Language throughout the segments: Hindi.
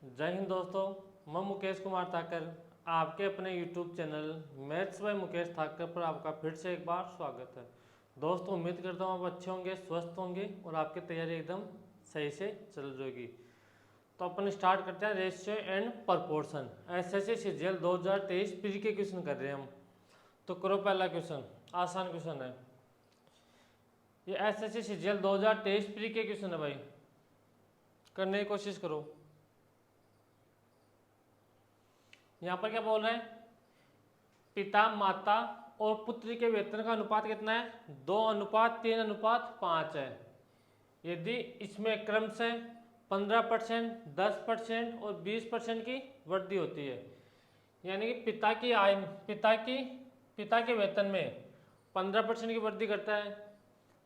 जय हिंद दोस्तों, मैं मुकेश कुमार ठाकर आपके अपने YouTube channel maths by Mukesh Thakar पर आपका फिर से एक बार स्वागत है। दोस्तों, उम्मीद करता हूँ आप अच्छे होंगे, स्वस्थ होंगे और आपकी तैयारी एकदम सही से चल जाएगी। तो अपन स्टार्ट करते हैं ratio and proportion. SSC CGL 2023 pre के क्वेश्चन कर रहे हैं हम। तो करो पहला क्वेश्चन, आसान क्वेश्चन है ये। एसएससी सीजीएल 2023 प्री के क्वेश्चन है भाई, करने की कोशिश करो। यहाँ पर क्या बोल रहे हैं, पिता माता और पुत्री के वेतन का अनुपात कितना है? 2:3:5 है। यदि इसमें क्रम से 15%, 10% और 20% की वृद्धि होती है, यानी कि पिता की आय पिता के वेतन में 15% की वृद्धि करता है,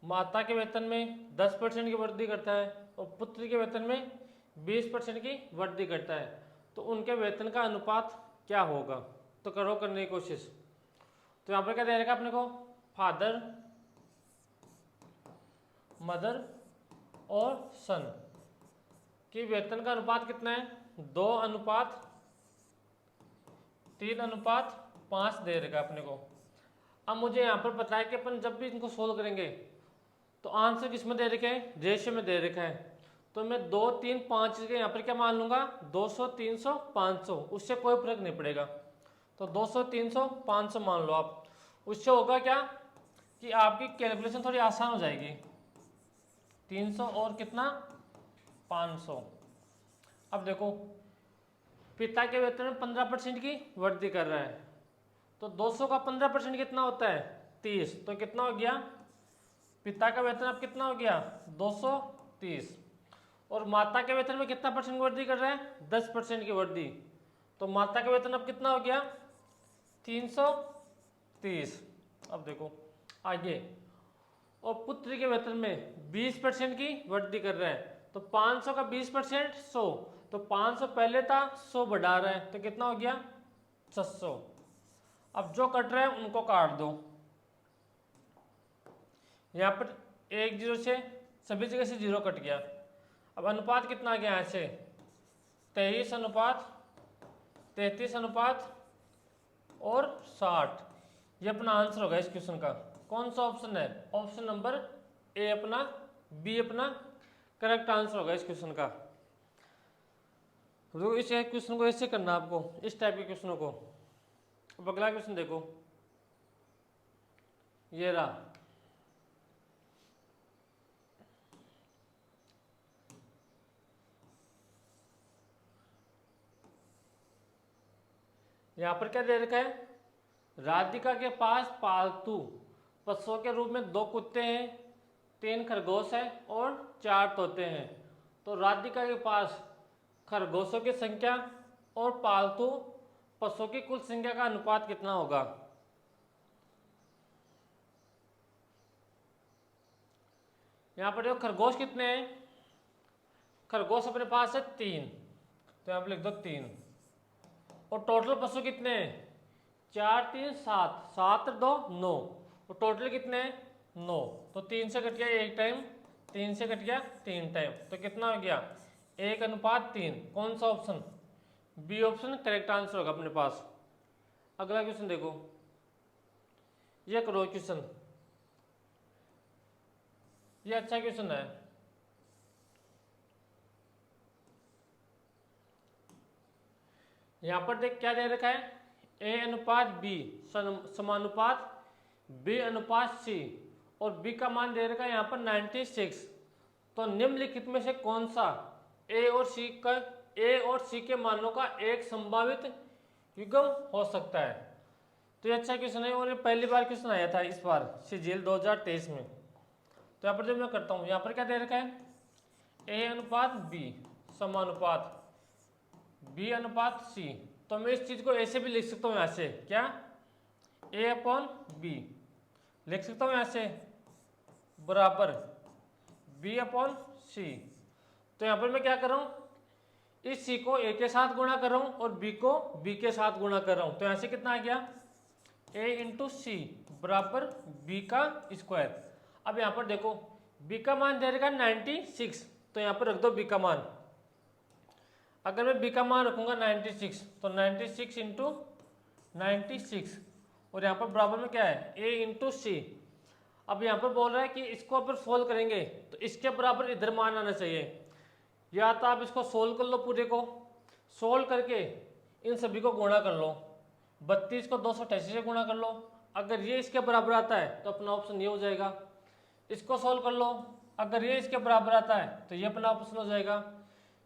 माता के वेतन में 10% की वृद्धि करता है और पुत्री के वेतन में 20% की वृद्धि करता है, तो उनके वेतन का अनुपात क्या होगा? तो करो करने की कोशिश। तो यहाँ पर क्या दे रखा अपने को? फादर, मदर और सन की वेतन का अनुपात कितना है? 2:3:5 दे रखा अपने को। अब मुझे यहाँ पर पता है कि अपन जब भी इनको सोल्व करेंगे तो आंसर किसमें दे रखे हैं? रेशियो में दे रखा है। तो मैं 2, 3, 5 के यहाँ पर क्या मान लूंगा? 200, 300, 500, उससे कोई फर्क नहीं पड़ेगा। तो 200, 300, 500 मान लो आप। उससे होगा क्या कि आपकी कैलकुलेशन थोड़ी आसान हो जाएगी। 300 और कितना? 500। अब देखो, पिता के वेतन में 15% की वृद्धि कर रहा है, तो 200 का 15% कितना होता है? 30। तो कितना हो गया? पिता का वेतन अब कितना हो गया? 230। और माता के वेतन में कितना परसेंट की वृद्धि कर रहा है? 10% की वृद्धि। तो माता का वेतन अब कितना हो गया? 330। अब देखो आगे, और पुत्री के वेतन में 20% की वृद्धि कर रहा है, तो 500 का 20% 100। तो 500 पहले था, 100 बढ़ा रहा है, तो कितना हो गया? 600। अब जो कट रहा है उनको काट दो। यहाँ पर 1 0 से सभी जगह से 0 कट गया। अब अनुपात कितना आ गया यहाँ से? 23:33 और 60। ये अपना आंसर होगा इस क्वेश्चन का। कौन सा ऑप्शन है? ऑप्शन नंबर ए अपना, बी अपना करेक्ट आंसर होगा इस क्वेश्चन का। तो इस क्वेश्चन को ऐसे करना आपको, इस टाइप के क्वेश्चनों को। अब अगला क्वेश्चन देखो, ये रहा। यहां पर क्या दे रखा है? राधिका के पास पालतू पशुओं के रूप में 2 कुत्ते हैं, 3 खरगोश हैं और 4 तोते हैं। तो राधिका के पास खरगोशों की संख्या और पालतू पशुओं की कुल संख्या का अनुपात कितना होगा? यहां पर देखो, खरगोश कितने हैं? खरगोश अपने पास है 3, तो यहां पर लिख दो 3। और टोटल पशु कितने हैं? 4, 3, 7, 7 2 9, और टोटल कितने हैं? 9। तो 3 से कट गया 1 टाइम, 3 से कट गया 3 टाइम, तो कितना हो गया? 1:3। कौन सा option? B option correct answer होगा अपने पास। अगला क्वेश्चन देखो, ये करो क्वेश्चन, ये अच्छा क्वेश्चन है। यहां पर देख क्या दे रखा है? A:B समानुपात B:C, और B का मान दे रखा है यहाँ पर 96। तो निम्नलिखित में से कौन सा A और C के मानों का एक संभावित युग्म हो सकता है? तो ये अच्छा क्वेश्चन है और ये पहली बार क्वेश्चन आया था इस बार सीजीएल 2023 में। तो यहाँ पर जब मैं करता हूँ, यहाँ पर क्या दे रखा है? A:B समानुपात B:C। तो मैं इस चीज को ऐसे भी लिख सकता हूँ, यहाँ से क्या? A/B लिख सकता हूँ यहाँ से, बराबर B/C। तो यहाँ पर मैं क्या कर रहा हूँ? इस C को A के साथ गुणा कर रहा हूँ और B को B के साथ गुणा कर रहा हूँ। तो यहाँ से कितना आ गया? A/C बराबर B का स्क्वायर। अब यहाँ पर देखो, B का मान दे रखा 96, तो यहाँ पर रख दो B का मान। अगर मैं बी का मान रखूंगा 96, तो 96 इंटू 96, और यहाँ पर बराबर में क्या है ए इंटू सी। अब यहाँ पर बोल रहा है कि इसको अगर सोल्व करेंगे तो इसके बराबर इधर मान आना चाहिए। या तो आप इसको सोल्व कर लो, पूरे को सोल्व करके इन सभी को गुणा कर लो। 32 को 288 से गुणा कर लो, अगर ये इसके बराबर आता है तो अपना ऑप्शन ये हो जाएगा। इसको सोल्व कर लो, अगर ये इसके बराबर आता है तो ये अपना ऑप्शन हो जाएगा।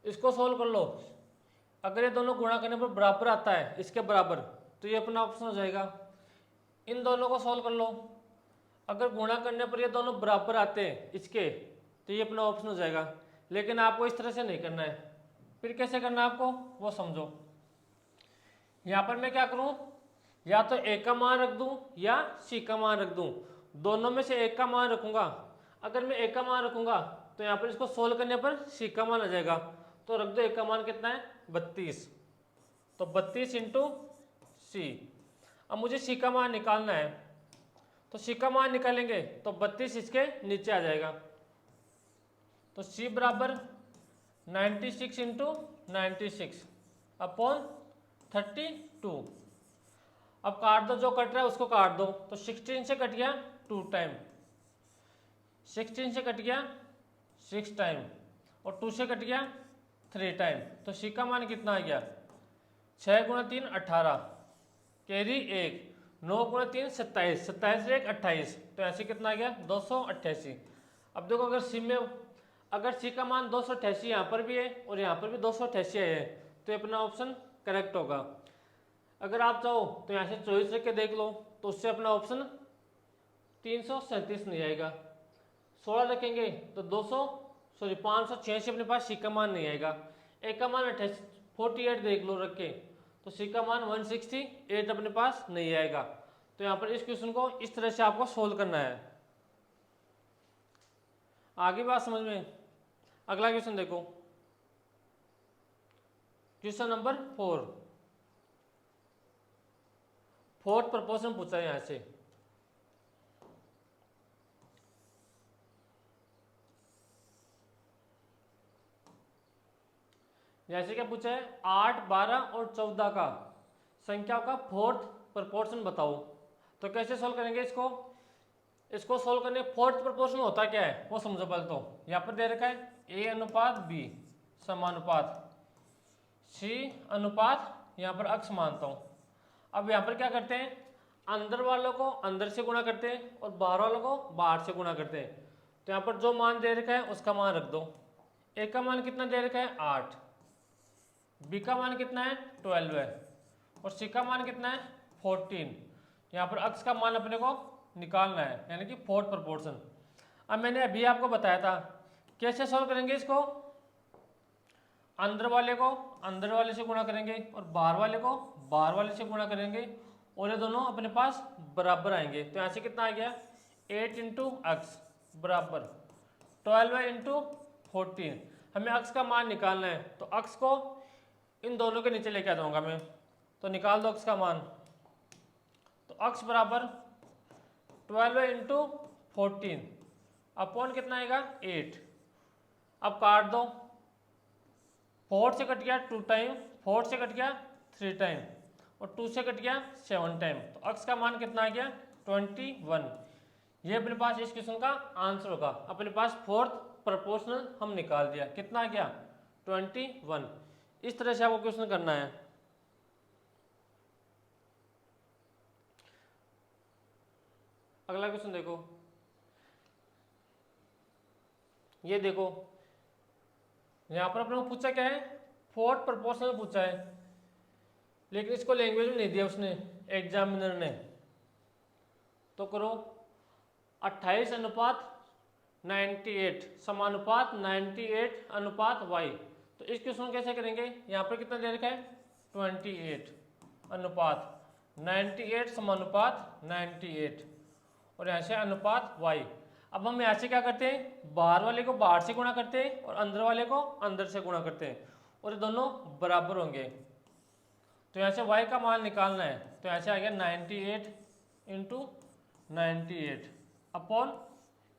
इसको सोल्व कर लो, अगर ये दोनों गुणा करने पर बराबर आता है इसके बराबर, तो ये अपना ऑप्शन हो जाएगा। इन दोनों को सोल्व कर लो, अगर गुणा करने पर ये दोनों बराबर आते हैं इसके, तो ये अपना ऑप्शन हो जाएगा। लेकिन आपको इस तरह से नहीं करना है। फिर कैसे करना है आपको वो समझो। यहाँ पर मैं क्या करूँ, या तो ए का मान रख दूँ या सी का मान रख दूँ, दोनों में से एक का मान रखूँगा। अगर मैं ए का मान रखूँगा तो यहाँ पर इसको सोल्व करने पर सी का मान आ जाएगा, तो रख दो ए का मान कितना है 32, तो 32 इंटू सी। अब मुझे सी का मान निकालना है, तो सी का मान निकालेंगे तो 32 इसके नीचे आ जाएगा, तो सी बराबर 96 इंटू 96 अपॉन 32। अब काट दो, जो कट रहा है उसको काट दो, तो 16 से कट गया 2 टाइम, 16 से कट गया 6 टाइम, और 2 से कट गया 3 टाइम, तो सी का मान कितना आ गया 6 गुणा 3 18, कैरी 1, 9 गुणा 3 27, 27 से 1 28, तो ऐसे कितना आ गया 288। अब देखो अगर सी में, अगर सी का मान 288 यहाँ पर भी है और यहाँ पर भी 288 है, तो ये अपना ऑप्शन करेक्ट होगा। अगर आप चाहो तो यहाँ से 24 रख के देख लो, तो उससे अपना ऑप्शन 337 नहीं आएगा। 16 रखेंगे तो 586 अपने पास सी का मान नहीं आएगा। ए का मान 48 देख लो रख के, तो सी का मान 168 अपने पास नहीं आएगा। तो यहाँ पर इस क्वेश्चन को इस तरह से आपको सोल्व करना है। आगे बात समझ में। अगला क्वेश्चन देखो, क्वेश्चन नंबर 4, फोर्थ प्रपोर्शन पूछा है यहाँ से। जैसे क्या पूछा है 8, 12 और 14 का संख्याओं का फोर्थ प्रपोर्शन बताओ। तो कैसे सोल्व करेंगे इसको, इसको सोल्व करने फोर्थ प्रपोर्शन होता क्या है वो समझो पहले। तो यहाँ पर दे रखा है ए अनुपात बी समानुपात सी अनुपात, यहाँ पर अक्ष मानता हूँ। अब यहाँ पर क्या करते हैं, अंदर वालों को अंदर से गुणा करते हैं और बाहर वालों को बाहर से गुणा करते हैं। तो यहाँ पर जो मान दे रखा है उसका मान रख दो। ए का मान कितना दे रखा है 8, बी का मान कितना है 12 है, और सी का मान कितना है 14। यहाँ पर अक्ष का मान अपने को निकालना है, यानी कि फोर्थ प्रपोर्शन। अब मैंने अभी आपको बताया था कैसे सॉल्व करेंगे इसको, अंदर वाले को अंदर वाले से गुणा करेंगे और बाहर वाले को बाहर वाले से गुणा करेंगे, और ये दोनों अपने पास बराबर आएंगे। तो यहाँ से कितना आ गया 8 इंटू अक्स बराबर 12 इंटू 14। हमें अक्स का मान निकालना है, तो अक्स को इन दोनों के नीचे लेके आ जाऊंगा मैं, तो निकाल दो अक्स का मान। तो अक्स बराबर 12 इंटू 14 अपॉन कितना आएगा 8। अब काट दो, 4 से कट गया 2 टाइम, 4 से कट गया 3 टाइम, और 2 से कट गया 7 टाइम, तो अक्स का मान कितना आ गया 21। ये अपने पास इस क्वेश्चन का आंसर होगा। अपने पास फोर्थ प्रपोर्शनल हम निकाल दिया, कितना आ गया 21। इस तरह से आपको क्वेश्चन करना है। अगला क्वेश्चन देखो, ये देखो यहाँ पर अपने को पूछा क्या है फोर्थ प्रपोर्शनल पूछा है, लेकिन इसको लैंग्वेज में नहीं दिया उसने एग्जामिनर ने। तो करो 28 अनुपात 98 समानुपात 98 अनुपात y। तो इस क्वेश्चन कैसे करेंगे, यहाँ पर कितना दे रखा है 28 अनुपात 98 समानुपात 98, और यहाँ से अनुपात y। अब हम यहाँ से क्या करते हैं, बाहर वाले को बाहर से गुणा करते हैं और अंदर वाले को अंदर से गुणा करते हैं, और ये दोनों बराबर होंगे। तो यहाँ से y का मान निकालना है, तो यहाँ से आ गया 98 इंटू 98 अपॉन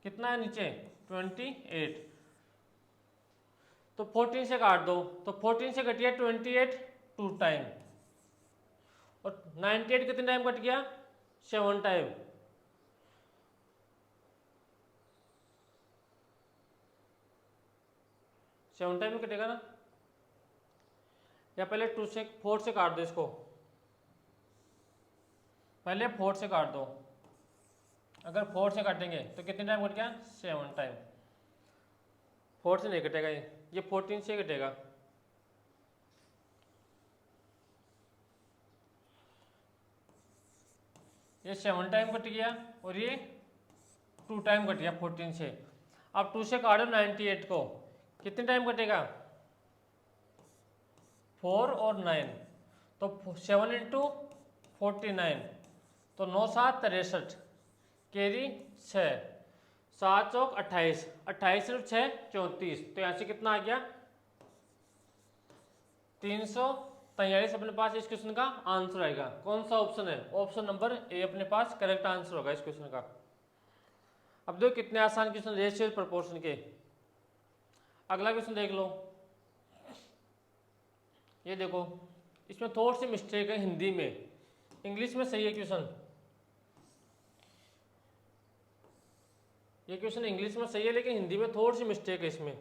कितना है नीचे 28। तो 14 से काट दो, तो 14 से कट गया 28 2 टाइम, और 98 कितने टाइम कट गया 7 टाइम। सेवन टाइम में कटेगा ना, या पहले 2 से 4 से काट दो इसको, पहले 4 से काट दो। अगर 4 से काटेंगे तो कितने टाइम कट गया 7 टाइम। 4 से नहीं कटेगा, ये 14 से कटेगा। ये 7 टाइम कट गया और ये 2 टाइम कट गया 14 से। अब 2 से काटो 98 को, कितने टाइम कटेगा 4 और 9, तो 7 इंटू 49, तो 9 7 63, कैरी 6, 7 चौक 28, 28 सिर्फ 6 34, तो यहाँ से कितना आ गया 343 अपने पास इस क्वेश्चन का आंसर आएगा। कौन सा ऑप्शन है, ऑप्शन नंबर ए अपने पास करेक्ट आंसर होगा इस क्वेश्चन का। अब देखो कितने आसान क्वेश्चन रेशियो प्रोपोर्शन के। अगला क्वेश्चन देख लो, ये देखो इसमें थोड़ी सी मिस्टेक है हिंदी में, इंग्लिश में सही है क्वेश्चन। ये क्वेश्चन इंग्लिश में सही है लेकिन हिंदी में थोड़ी सी मिस्टेक है इसमें।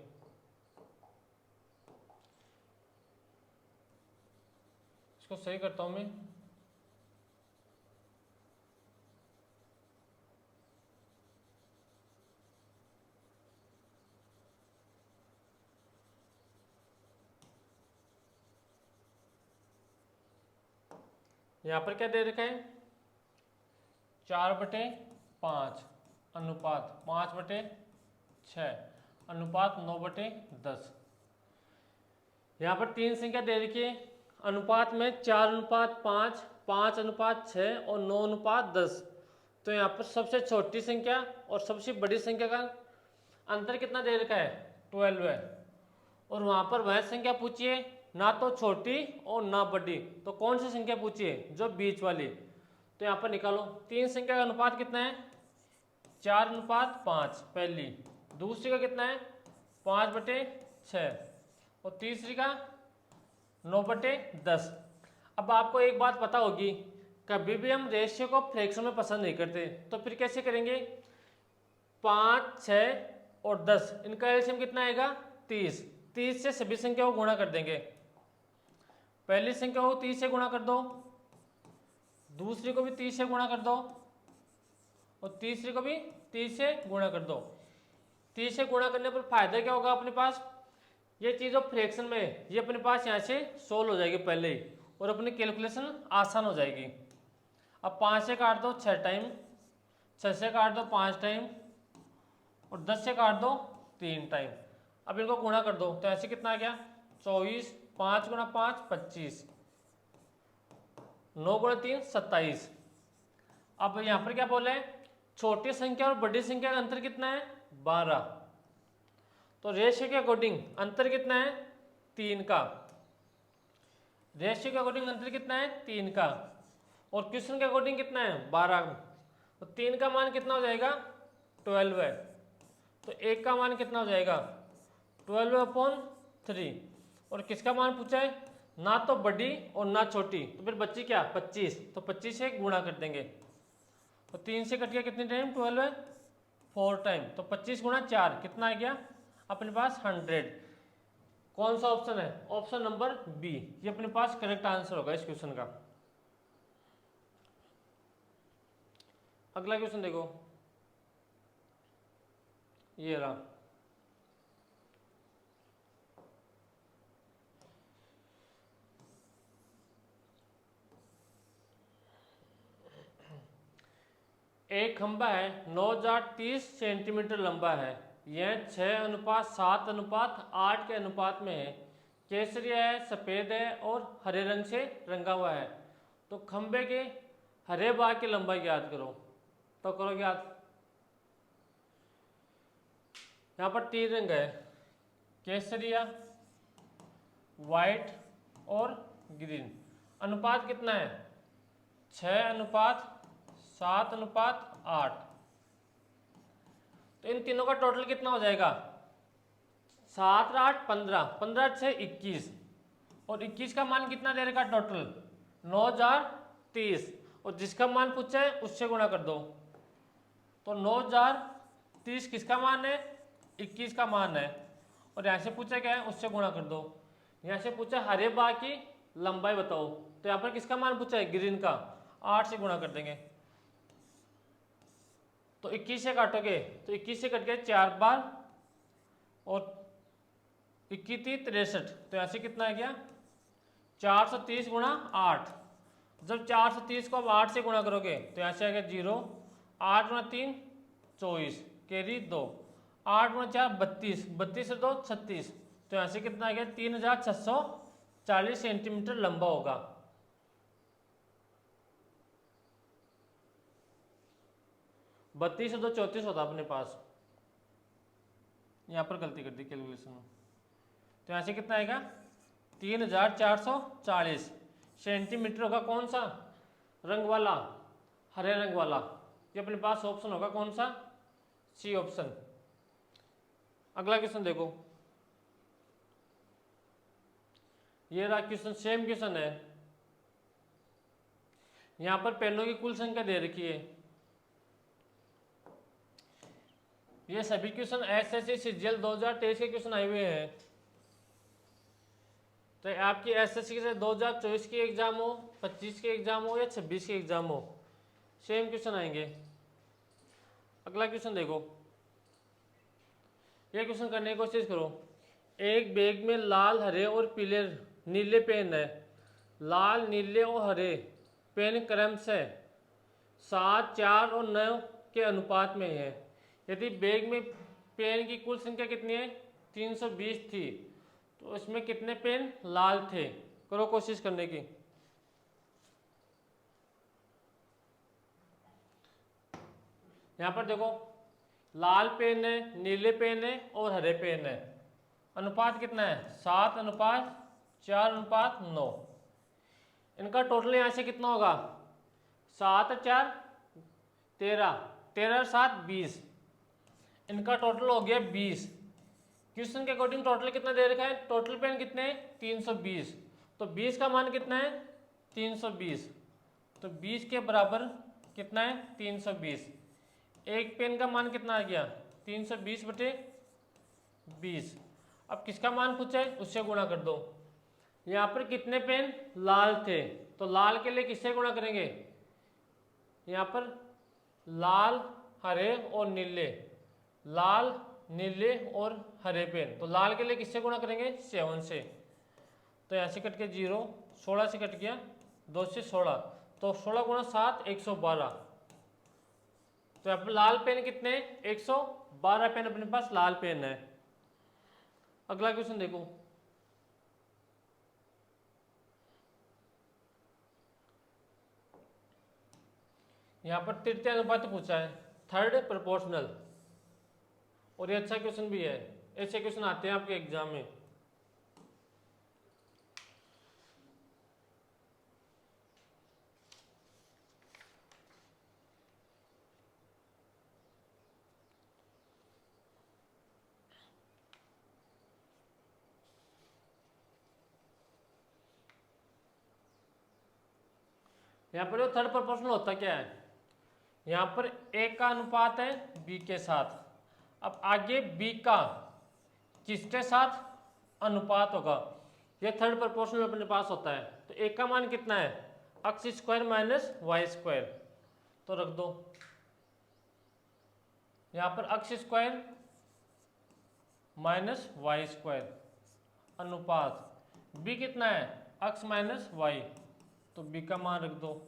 इसको सही करता हूं मैं। यहां पर क्या दे रखा है 4/5 अनुपात 5/6 अनुपात 9/10। यहाँ पर 3 संख्या दे रखी है अनुपात में, 4:5, 5:6 और 9:10। तो यहाँ पर सबसे छोटी संख्या और सबसे बड़ी संख्या का अंतर कितना दे रखा है 12 है, और वहाँ पर वह संख्या पूछिए ना तो छोटी और ना बड़ी, तो कौन सी संख्या पूछिए जो बीच वाली। तो यहाँ पर निकालो, 3 संख्या का अनुपात कितना है 4:5 पहली, दूसरी का कितना है 5/6 और तीसरी का 9/10। अब आपको एक बात पता होगी, कभी भी हम रेशियो को फ्रैक्शन में पसंद नहीं करते, तो फिर कैसे करेंगे 5, 6 और 10, इनका एलसीएम कितना आएगा 30। 30 से सभी संख्या को गुणा कर देंगे, पहली संख्या को 30 से गुणा कर दो, दूसरी को भी 30 से गुणा कर दो और तीसरी को भी 30 से गुणा कर दो। 30 से गुणा करने पर फायदा क्या होगा अपने पास, ये चीज़ ऑफ फ्रैक्शन में ये अपने पास यहाँ से सोल्व हो जाएगी पहले ही, और अपनी कैलकुलेशन आसान हो जाएगी। अब 5 से काट दो 6 टाइम, 6 से काट दो 5 टाइम और 10 से काट दो 3 टाइम। अब इनको गुणा कर दो, तो ऐसे कितना आ गया 24, 5 × 5 25, 9 × 3 27। अब यहाँ पर क्या बोला है छोटी संख्या और बड़ी संख्या का अंतर कितना है 12, तो रेशियो के अकॉर्डिंग अंतर कितना है 3 का, रेशियो के अकॉर्डिंग अंतर कितना है 3 का, और क्वेश्चन के अकॉर्डिंग कितना है 12, तो 3 का मान कितना हो जाएगा 12 है, तो 1 का मान कितना हो जाएगा 12/3, और किसका मान पूछा है ना तो बड़ी और ना छोटी, तो फिर बच्ची क्या 25, तो 25 से गुणा कर देंगे, तो 3 से कट गया कितने टाइम 12 है 4 टाइम, तो 25 × 4 कितना आ गया अपने पास 100। कौन सा ऑप्शन है ऑप्शन नंबर बी, ये अपने पास करेक्ट आंसर होगा इस क्वेश्चन का। अगला क्वेश्चन देखो, ये रहा, एक खंबा है 9.30 सेंटीमीटर लंबा है, यह 6:7:8 के अनुपात में है, केसरिया है, सफ़ेद है और हरे रंग से रंगा हुआ है, तो खंबे के हरे भाग की लंबाई ज्ञात करो। तो करो ज्ञात, यहाँ पर 3 रंग है केसरिया, वाइट और ग्रीन। अनुपात कितना है 6:7:8, तो इन तीनों का टोटल कितना हो जाएगा 7 8 15, 15 से 21, और 21 का मान कितना दे रखा टोटल 9030, और जिसका मान पूछा है उससे गुणा कर दो। तो 9030 किसका मान है, 21 का मान है, और यहाँ से पूछा क्या है उससे गुणा कर दो। यहाँ से पूछा हरे बाग की लंबाई बताओ, तो यहाँ पर किसका मान पूछा है ग्रीन का, 8 से गुणा कर देंगे। तो 21 से काटोगे तो 21 से कट गए 4 बार, और 21 63, तो यहाँ से कितना आ गया 430 गुणा 8। जब 430 को अब 8 से गुणा करोगे तो यहाँ से आ गया 0, 8 गुणा 3 24, कैरी 2, 8 गुणा 4 32, 32 से 2 36, तो यहाँ से कितना आ गया 3640 सेंटीमीटर लंबा होगा। बत्तीस से 2 34 होता अपने पास, यहाँ पर गलती कर दी कैलकुलेशन में। तो यहाँ से कितना आएगा 3440 सेंटीमीटर होगा। कौन सा रंग वाला, हरे रंग वाला, ये अपने पास ऑप्शन होगा कौन सा, सी ऑप्शन। अगला क्वेश्चन देखो, ये रहा क्वेश्चन, सेम क्वेश्चन है। यहाँ पर पेनों की कुल संख्या दे रखी है। ये सभी क्वेश्चन एसएससी सीजीएल 2023 के क्वेश्चन आए हुए हैं। तो आपकी एसएससी से 2024 की एग्जाम हो, 25 के एग्जाम हो या 26 के एग्जाम हो, सेम क्वेश्चन आएंगे। अगला क्वेश्चन देखो, ये क्वेश्चन करने की कोशिश करो। एक बैग में लाल, हरे और पीले नीले पेन है। लाल, नीले और हरे पेन क्रमशः 7, 4 और 9 के अनुपात में है। यदि बैग में पेन की कुल संख्या कितनी है 320 थी, तो इसमें कितने पेन लाल थे, करो कोशिश करने की। यहाँ पर देखो लाल पेन है, नीले पेन है और हरे पेन है। अनुपात कितना है 7 अनुपात 4 अनुपात 9। इनका टोटल यहाँ से कितना होगा 7 4 13, 13 7 20, इनका टोटल हो गया 20। क्वेश्चन के अकॉर्डिंग टोटल कितना दे रखा है, टोटल पेन कितने हैं 320, तो 20 का मान कितना है 320, तो 20 के बराबर कितना है 320। एक पेन का मान कितना आ गया 320 बटे 20। अब किसका मान पूछा है उससे गुणा कर दो। यहाँ पर कितने पेन लाल थे, तो लाल के लिए किससे गुणा करेंगे, यहाँ पर लाल, हरे और नीले, लाल, नीले और हरे पेन, तो लाल के लिए किससे गुणा करेंगे 7 से। तो यहाँ से कट के 0, 16 से कट गया 2 से 16, तो 16 गुणा 7 112। तो यहाँ पर लाल पेन कितने 112 पेन अपने पास लाल पेन है। अगला क्वेश्चन देखो, यहाँ पर तृतीय अनुपात पूछा है, थर्ड प्रोपोर्शनल, और ये अच्छा क्वेश्चन भी है, ऐसे क्वेश्चन आते हैं आपके एग्जाम में। यहाँ पर जो थर्ड प्रोपोर्शनल होता क्या है, यहाँ पर ए का अनुपात है बी के साथ। अब आगे बी का किसके साथ अनुपात होगा, ये थर्ड प्रोपोर्शनल अपने पास होता है। तो ए का मान कितना है x square minus y square, तो रख दो यहाँ पर x square minus y square अनुपात बी कितना है एक्स माइनस वाई, तो बी का मान रख दो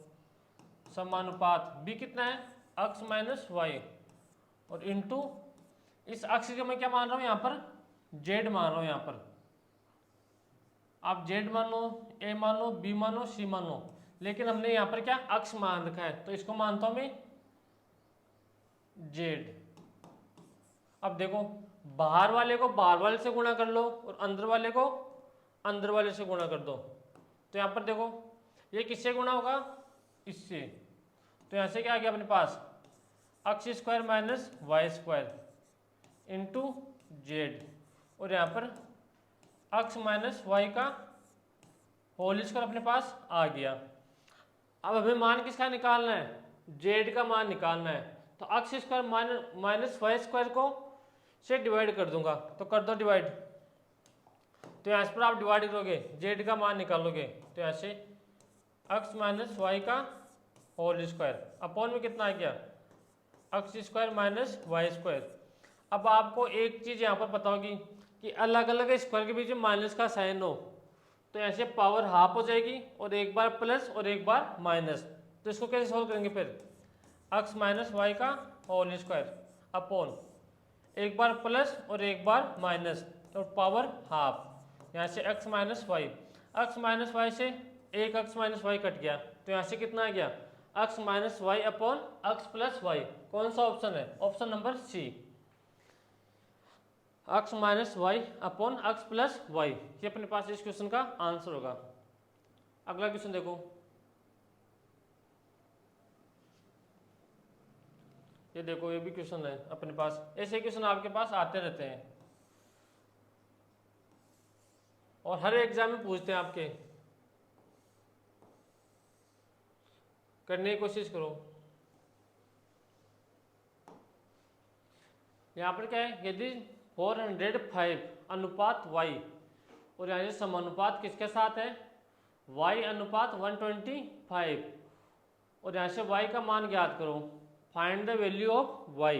समानुपात बी कितना है एक्स माइनस वाई, और इनटू इस अक्ष के मैं क्या मान रहा हूँ यहाँ पर जेड मान रहा हूँ। यहाँ पर आप जेड मानो, ए मानो, बी मानो, सी मानो, लेकिन हमने यहाँ पर क्या अक्ष मान रखा है, तो इसको मानता हूँ मैं जेड। अब देखो बाहर वाले को बाहर वाले से गुणा कर लो और अंदर वाले को अंदर वाले से गुणा कर दो। तो यहाँ पर देखो ये किससे गुणा होगा इससे, तो यहाँ से क्या आ गया अपने पास x square minus y square into z, और यहाँ पर x माइनस वाई का होल स्क्वायर अपने पास आ गया। अब हमें मान किसका निकालना है, z का मान निकालना है। तो x square minus y square को से डिवाइड कर दूंगा, तो कर दो डिवाइड। तो यहाँ पर आप डिवाइड करोगे, z का मान निकालोगे, तो यहाँ से x माइनस वाई का होल स्क्वायर अपॉन में कितना आ गया, x square minus y square. अब आपको एक चीज़ यहाँ पर पता होगी कि अलग अलग स्क्वायर के बीच में माइनस का साइन हो, तो ऐसे पावर हाफ हो जाएगी और एक बार प्लस और एक बार माइनस। तो इसको कैसे सोल्व करेंगे फिर, एक्स माइनस वाई का होल स्क्वायर अपॉन एक बार प्लस और एक बार माइनस और पावर हाफ। यहाँ से एक्स माइनस वाई से एक एक्स माइनस वाई कट गया, तो यहाँ से कितना आ गया, x minus y upon x plus y. कौन सा ऑप्शन है, option number c, x minus y upon x plus y. ये अपने पास इस क्वेश्चन का आंसर होगा। अगला क्वेश्चन देखो, ये देखो ये भी क्वेश्चन है अपने पास। ऐसे क्वेश्चन आपके पास आते रहते हैं और हर एग्जाम में पूछते हैं आपके, करने की कोशिश करो। यहाँ पर क्या है, यदि 405 अनुपात y और यहाँ से समानुपात किसके साथ है, y अनुपात 125 और यहाँ से y का मान ज्ञात करो, find the value of y।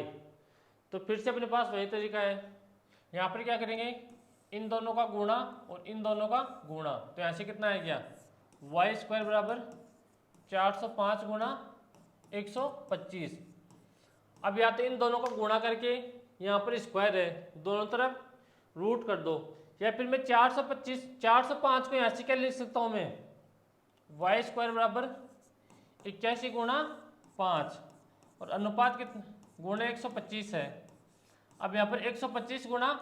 तो फिर से अपने पास वही तरीका है, यहाँ पर क्या करेंगे, इन दोनों का गुणा और इन दोनों का गुणा। तो यहाँ से कितना आ गया, वाई स्क्वायर बराबर 405 गुणा 125। अब या तो इन दोनों का गुणा करके, यहाँ पर स्क्वायर है, दोनों तरफ रूट कर दो, या फिर मैं 405 को यहाँ से क्या लिख सकता हूँ मैं, वाई स्क्वायर बराबर 81 गुणा 5 और अनुपात कितना गुणा 125 है। अब यहाँ पर 125 गुणा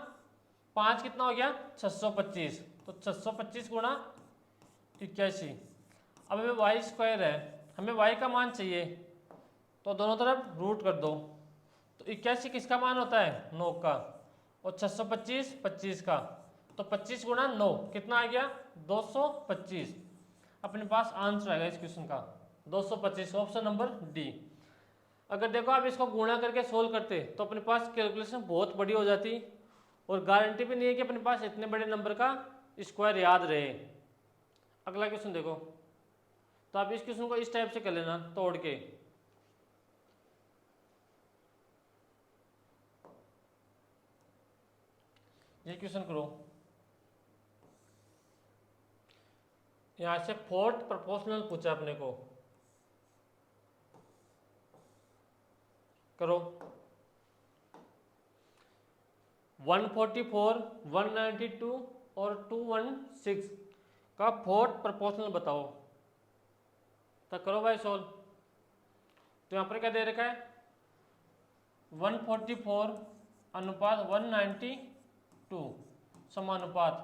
5 कितना हो गया, 625। तो 625 गुणा 81। अब हमें वाई स्क्वायर है, हमें वाई का मान चाहिए, तो दोनों तरफ रूट कर दो। तो 81 किसका मान होता है, 9 का, और 625 25 का। तो 25 गुणा 9 कितना आ गया, 225। अपने पास आंसर आएगा इस क्वेश्चन का 225, ऑप्शन नंबर डी। अगर देखो आप इसको गुणा करके सोल्व करते तो अपने पास कैलकुलेशन बहुत बड़ी हो जाती और गारंटी भी नहीं है कि अपने पास इतने बड़े नंबर का स्क्वायर याद रहे। अगला क्वेश्चन देखो, तो आप इस क्वेश्चन को इस टाइप से कर लेना तोड़ के। ये क्वेश्चन करो, यहां से फोर्थ प्रोपोर्शनल पूछा अपने को, करो। 144, 192 और 216 का फोर्थ प्रोपोर्शनल बताओ। तो करो भाई सोल्व। तो यहाँ पर क्या दे रखा है, 144 अनुपात 192 समानुपात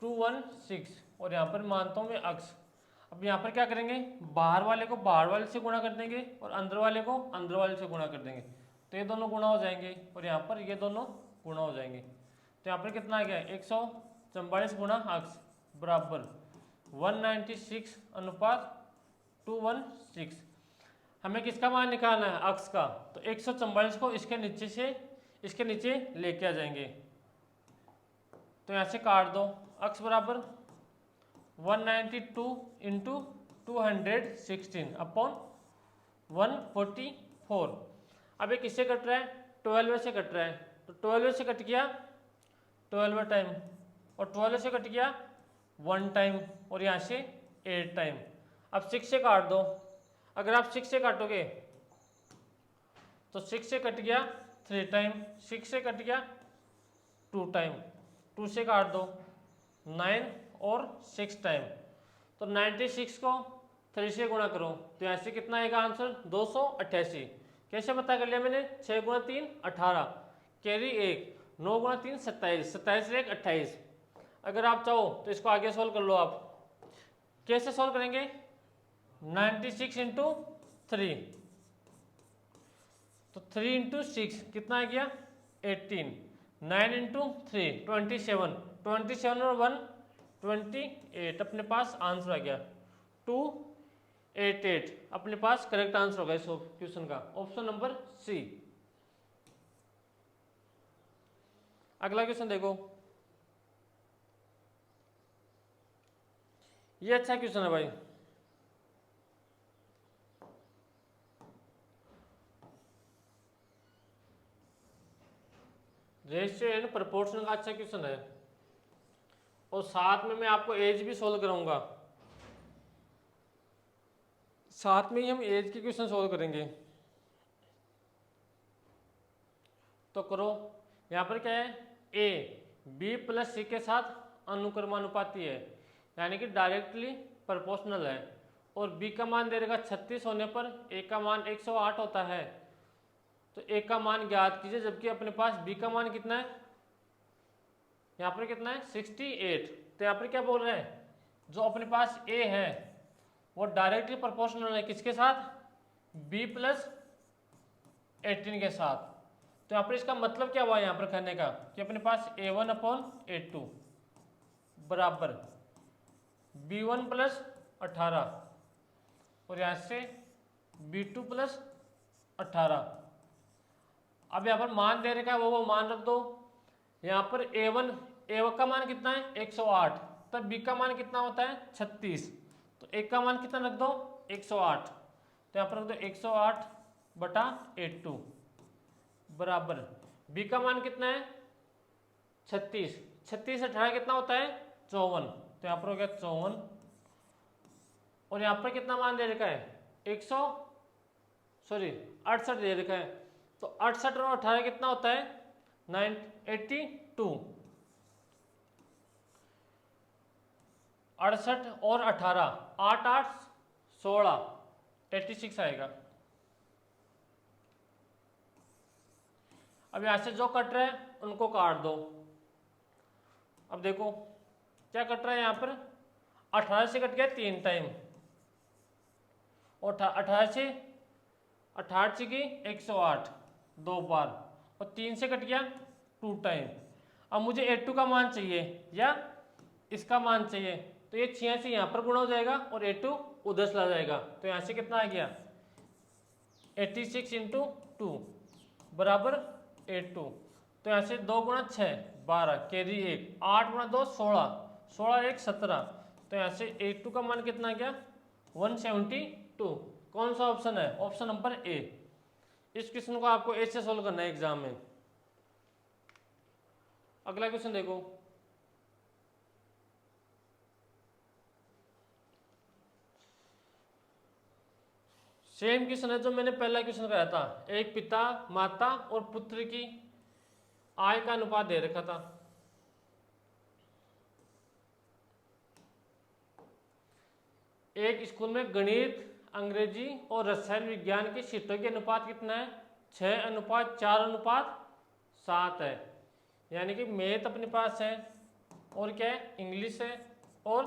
216 और यहाँ पर मानता हूँ मैं अक्स। अब यहाँ पर क्या करेंगे, बाहर वाले को बाहर वाले से गुणा कर देंगे और अंदर वाले को अंदर वाले से गुणा कर देंगे, तो ये दोनों गुणा हो जाएंगे और यहाँ पर ये दोनों गुणा हो जाएंगे। तो यहाँ पर कितना आ गया, 144 गुणा अक्स बराबर 196 अनुपात 216। हमें किसका मान निकालना है, अक्स का। तो 144 को इसके नीचे लेके आ जाएंगे, तो यहाँ से काट दो। अक्स बराबर 192 इंटू 216 अपॉन 144। अब ये किससे कट रहा है, 12 से कट रहा है, तो 12 से कट गया 12 टाइम और 12 से कट गया 1 टाइम और यहाँ से 8 टाइम। अब 6 से काट दो, अगर आप 6 से काटोगे तो 6 से कट गया 3 टाइम, 6 से कट गया 2 टाइम, 2 से काट दो 9 और 6 टाइम। तो 96 को 3 से गुणा करो, तो यहाँ से कितना आएगा आंसर, 288। कैसे पता कर लिया मैंने, 6 गुणा 3 18, कैरी 1, 9 गुणा 3 27, 27 1 28। अगर आप चाहो तो इसको आगे सोल्व कर लो। आप कैसे सोल्व करेंगे, 96 इंटू 3, तो 3 इंटू 6 कितना आ गया 18, 9 इंटू 3 27, 27 और 1 28, अपने पास आंसर आ गया 288, अपने पास करेक्ट आंसर होगा इस क्वेश्चन का, ऑप्शन नंबर सी। अगला क्वेश्चन देखो, ये अच्छा क्वेश्चन है भाई। रेशियो एंड प्रोपोर्शन का अच्छा क्वेश्चन है, और साथ में मैं आपको एज भी सोल्व कराऊंगा, साथ में ही हम एज के क्वेश्चन सोल्व करेंगे। तो करो, यहाँ पर क्या है, ए बी प्लस सी के साथ अनुक्रमानुपाती है, यानी कि डायरेक्टली प्रोपोर्शनल है, और बी का मान दे देगा 36 होने पर ए का मान 108 होता है, तो ए का मान ज्ञात कीजिए, जबकि अपने पास बी का मान कितना है, यहाँ पर कितना है 68। तो यहाँ पर क्या बोल रहे हैं, जो अपने पास ए है वो डायरेक्टली प्रोपोर्शनल है किसके साथ, बी प्लस 18 के साथ। तो यहाँ पर इसका मतलब क्या हुआ यहाँ पर करने का, कि अपने पास a1 अपॉन a2 बराबर b1 प्लस 18, और यहाँ से b2 प्लस 18। अब यहाँ पर मान दे रखा है वो मान रख दो, यहाँ पर a1 का मान कितना है 108, तब b का मान कितना होता है 36, तो a का मान कितना रख दो 108, तो यहाँ पर रख दो 108 बटा 82 बराबर b का मान कितना है 36, 36 18 कितना होता है 54, तो यहाँ पर हो गया 54, और यहाँ पर कितना मान दे रखा है 68 दे रखा है, तो 68 और 18 कितना होता है 82, 68 और 18 8 8 16 86 आएगा। अब यहाँ से जो कट रहा है उनको काट दो। अब देखो क्या कट रहा है, यहाँ पर 18 से कट गया 3 टाइम, और 18 से 88 की 108 2 बार, और 3 से कट गया 2 टाइम। अब मुझे a2 का मान चाहिए या इसका मान चाहिए, तो ये 6 से यहाँ पर गुणा हो जाएगा और a2 उधर चला जाएगा, तो यहाँ से कितना आ गया 86 इंटू 2 बराबर a2, तो यहाँ से 2 गुणा 6 12 कैरी 1 8 गुणा 2 16 16 1 17, तो यहाँ से a2 का मान कितना आ गया 172। कौन सा ऑप्शन है, ऑप्शन नंबर ए। इस क्वेश्चन को आपको ऐसे सोल्व करना है एग्जाम में। अगला क्वेश्चन देखो, सेम क्वेश्चन है जो मैंने पहला क्वेश्चन कराया था, एक पिता माता और पुत्र की आय का अनुपात दे रखा था। एक स्कूल में गणित अंग्रेजी और रसायन विज्ञान की सीटों के अनुपात कितना है 6:4:7 है, यानी कि मैथ अपने पास है और क्या है इंग्लिश है और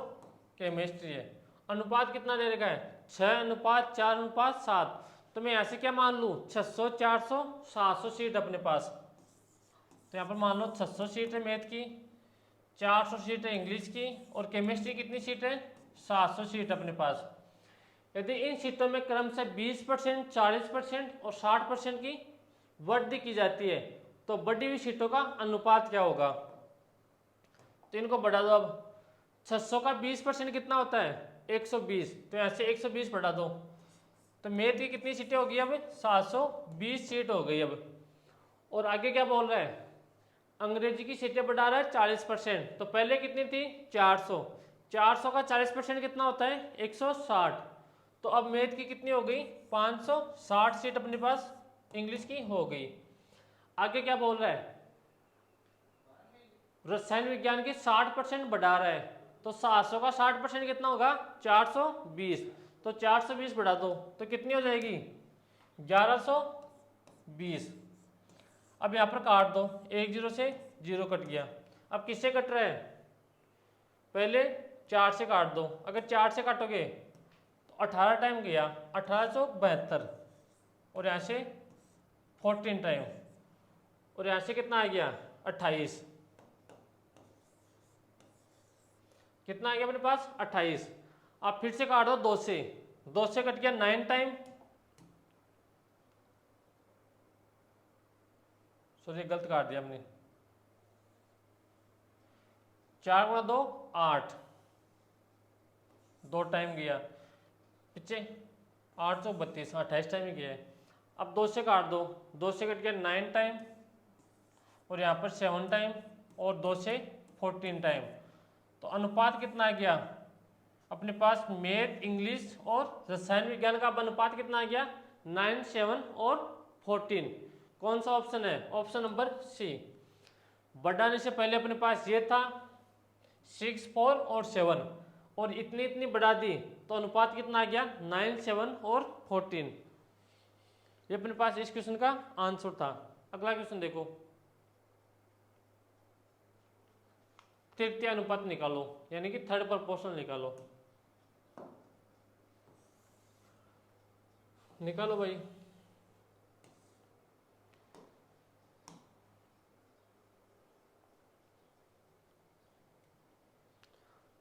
केमिस्ट्री है। अनुपात कितना दे रखा है 6:4:7, तो मैं यहाँ से क्या मान लूँ 600 400 700 सीट अपने पास, तो यहाँ पर मान लो 600 सीट है मैथ की, 400 सीट है इंग्लिश की, और केमिस्ट्री कितनी सीट है 700 सीट अपने पास। यदि इन सीटों में क्रम से 20%, 40% और 60% की वृद्धि की जाती है, तो बढ़ी हुई सीटों का अनुपात क्या होगा। तो इनको बढ़ा दो। अब 600 का 20% कितना होता है 120, तो यहाँ से 120 बढ़ा दो, तो मैथ की कितनी सीटें होगी अब 720 सीट हो गई अब। और आगे क्या बोल रहा है, अंग्रेजी की सीटें बढ़ा रहा है 40%, तो पहले कितनी थी 400, 400 का 40% कितना होता है 160, तो अब मैथ की कितनी हो गई 560 सीट अपने पास इंग्लिश की हो गई। आगे क्या बोल रहा है, रसायन विज्ञान की 60% बढ़ा रहा है, तो 700 का 60% कितना होगा 420, तो 420 बढ़ा दो तो कितनी हो जाएगी 1120। अब यहाँ पर काट दो, 1 0 से 0 कट गया। अब किससे कट रहा है, पहले 4 से काट दो, अगर 4 से काटोगे तो 18 टाइम गया 1872, और यहाँ से 14 टाइम, और यहाँ से कितना आ गया 28। कितना आ गया अपने पास 28। अब फिर से काट दो 2 से, 2 से कट गया 9 टाइम, सॉरी गलत काट दिया हमने, 4 गुणा 2 8, 2 टाइम गया पीछे, 8 तो 32, 28 टाइम ही गया है। अब 2 से काट दो, 2 से कट गया 9 टाइम और यहाँ पर 7 टाइम और 2 से 14 टाइम। तो अनुपात कितना आ गया अपने पास, मैथ इंग्लिश और रसायन विज्ञान का अब अनुपात कितना आ गया 9, 7 और 14। कौन सा ऑप्शन है, ऑप्शन नंबर सी। बढ़ाने से पहले अपने पास ये था 6, 4 और 7 और इतनी इतनी बढ़ा दी तो अनुपात कितना आ गया 9, 7 और 14। ये अपने पास इस क्वेश्चन का आंसर था। अगला क्वेश्चन देखो, तृतीय अनुपात निकालो, यानी कि थर्ड प्रोपोर्शन निकालो। निकालो भाई।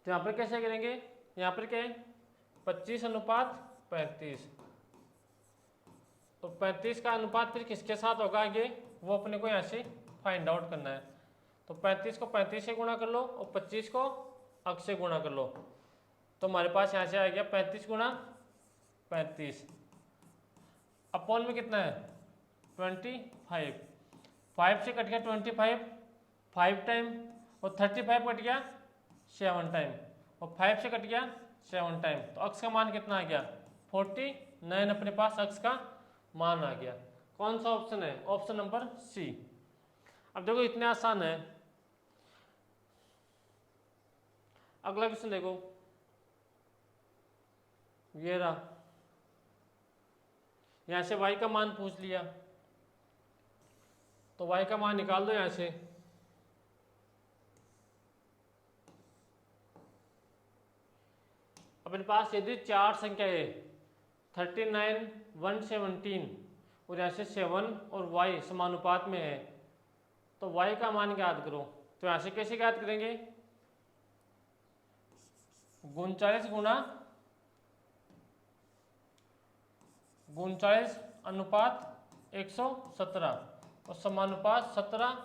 तो यहाँ पर कैसे करेंगे, यहाँ पर क्या है 25 अनुपात 35। तो 35 का अनुपात फिर किसके साथ होगा आगे, वो अपने को यहाँ से फाइंड आउट करना है। तो 35 को 35 से गुणा कर लो और 25 को अक्ष से गुणा कर लो। तो हमारे पास यहाँ से आ गया 35 गुणा 35 अपॉन में कितना है 25। 5 से कट गया 25 5 टाइम और 35 कट गया 7 टाइम और 5 से कट गया 7 टाइम। तो अक्ष का मान कितना आ गया 49 अपने पास अक्ष का मान आ गया। कौन सा ऑप्शन है, ऑप्शन नंबर सी। अब देखो इतने आसान है। अगला क्वेश्चन देखो, ये रहा, यहां से y का मान पूछ लिया तो y का मान निकाल दो यहां से। अपने पास यदि 4 संख्या है 39, 117 और यहाँ से 7 और y समानुपात में है तो y का मान ज्ञात करो। तो यहाँ से कैसे ज्ञात करेंगे, 39 गुणा 39 अनुपात 117 और समानुपात 17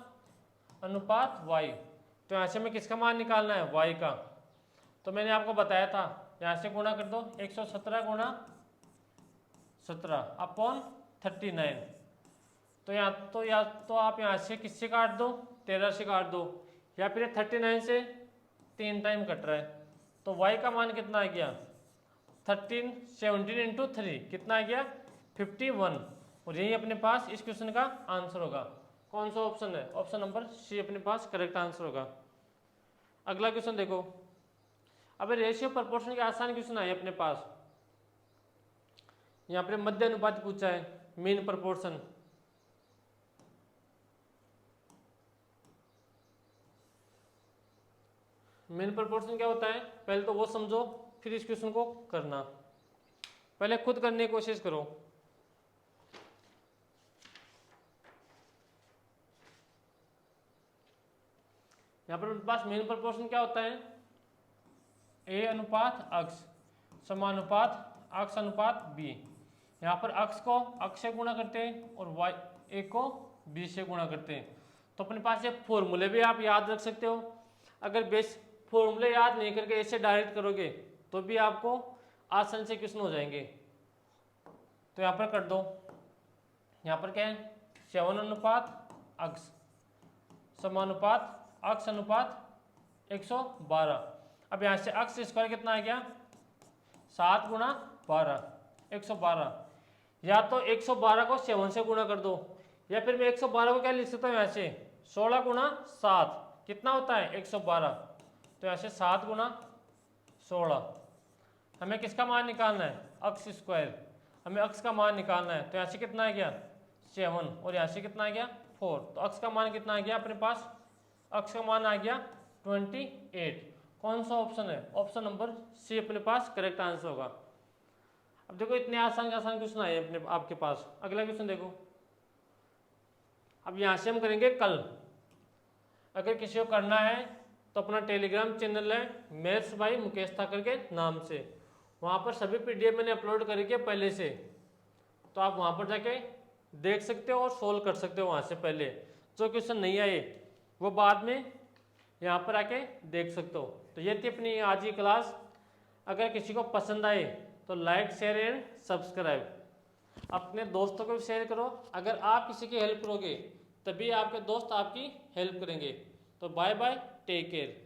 अनुपात y। तो यहाँ से हमें किसका मान निकालना है y का। तो मैंने आपको बताया था यहाँ से गुणा कर दो 117 गुणा 17 अपॉन 39। तो या तो आप यहाँ से किससे काट दो 13 से काट दो या फिर 39 से 3 टाइम कट रहा है। तो y का मान कितना आ गया 17 इंटू 3 कितना आ गया 51 और यही अपने पास इस क्वेश्चन का आंसर होगा। कौन सा ऑप्शन है, ऑप्शन नंबर सी अपने पास करेक्ट आंसर होगा। अगला क्वेश्चन देखो, अब रेशियो प्रपोर्शन के आसान क्वेश्चन आए अपने पास। यहाँ पे मध्य अनुपात पूछा है, मीन प्रपोर्शन। मीन प्रपोर्शन क्या होता है पहले तो वो समझो फिर इस क्वेश्चन को करना। पहले खुद करने की कोशिश करो। यहाँ पर मेरे पास मीन प्रपोर्शन क्या होता है, ए अनुपात अक्ष समानुपात अक्ष अनुपात बी। यहाँ पर अक्ष को अक्ष से गुणा करते हैं और वाई ए को बी से गुणा करते हैं। तो अपने पास ये फॉर्मूले भी आप याद रख सकते हो। अगर बेस फॉर्मूले याद नहीं करके ऐसे डायरेक्ट करोगे तो भी आपको आसान से क्वेश्चन हो जाएंगे। तो यहाँ पर कर दो, यहाँ पर क्या है 7 अनुपात अक्ष समानुपात अक्ष अनुपात 112। अब यहाँ से अक्ष स्क्वायर कितना आ गया 7 गुणा 12 112। या तो 112 को 7 से गुणा कर दो या फिर मैं 112 को क्या लिख सकता हूँ यहाँ से 16 गुणा 7 कितना होता है 112। तो यहाँ से 7 गुणा 16। हमें किसका मान निकालना है अक्ष स्क्वायर, हमें अक्ष का मान निकालना है। तो यहाँ से कितना आ गया 7 और यहाँ से कितना आ गया 4। तो अक्ष का मान कितना आ गया अपने पास, अक्ष का मान आ गया 28। कौन सा ऑप्शन है, ऑप्शन नंबर सी अपने पास करेक्ट आंसर होगा। अब देखो इतने आसान आसान क्वेश्चन आए अपने आपके पास। अगला क्वेश्चन देखो, अब यहाँ से हम करेंगे कल। अगर किसी को करना है तो अपना टेलीग्राम चैनल है मैथ्स बाय मुकेश ठाकर के नाम से, वहाँ पर सभी PDF मैंने अपलोड करी है पहले से, तो आप वहाँ पर जाके देख सकते हो और सोल्व कर सकते हो वहाँ से पहले। जो क्वेश्चन नहीं आए वो बाद में यहाँ पर आके देख सकते हो। तो ये थी अपनी आज की क्लास। अगर किसी को पसंद आए तो लाइक शेयर एंड सब्सक्राइब, अपने दोस्तों को भी शेयर करो। अगर आप किसी की हेल्प करोगे तभी आपके दोस्त आपकी हेल्प करेंगे। तो बाय बाय, टेक केयर।